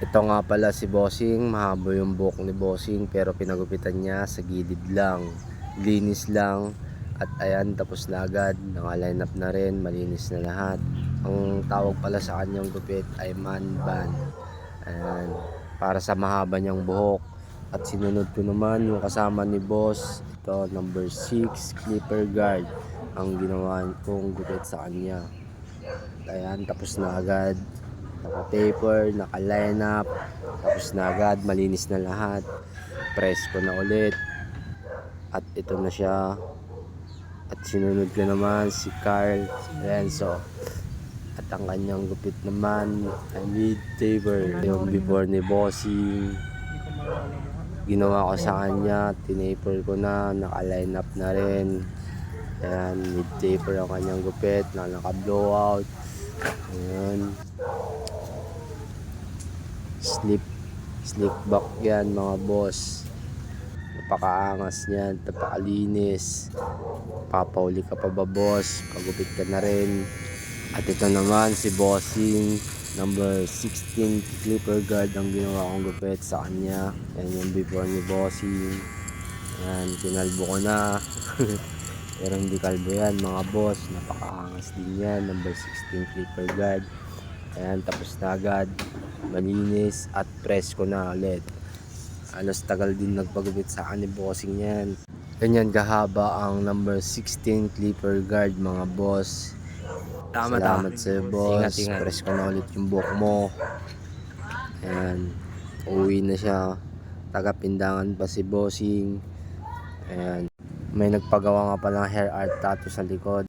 Ito nga pala si Bossing, mahaba yung buhok ni Bossing pero pinagupitan niya sa gilid lang. Linis lang at ayan, tapos na agad, naka-line up na rin, malinis na lahat. Ang tawag pala sa kanyang gupit ay man bun. Ayan, para sa mahaba niyang buhok. At sinunod ko naman yung kasama ni Boss, ito number 6 clipper guard ang ginawa kong gupit sa kanya. Ayan, tapos na agad, naka-taper, naka-line up, tapos na agad, malinis na lahat. Press ko na ulit at ito na siya. At sinunod ko naman si Carl Renzo at ang kanyang gupit naman ay mid taper. Yung before ni Bossing, ginawa ko sa kanya, tinaper ko na, naka-line up na rin. Ayan, mid taper ang kanyang gupit na naka-blowout. Ayan, slick back yan mga boss. Napakaangas niyan, napakalinis. Papauli ka pa ba boss? Pagupit ka na rin. At ito naman si Bossing, number 16 clipper guard ang ginawa kong gupit sa kanya. Yan yung before ni Bossing. Yan, kinalbo ko na. Pero hindi kalbo yan mga boss, napakaangas din yan, number 16 clipper guard. Ayan, tapos na agad, malinis at press ko na ulit. Alos tagal din nagpagupit sa akin ni Bossing yan. Ganyan kahaba ang number 16 clipper guard mga boss. Salamat sa iyo boss. Ingat. Press ko na ulit yung buhok mo. Ayan, uwi na siya. Taga-Pindangan pa si Bossing. Ayan, may nagpagawa nga palang hair art tattoo sa likod.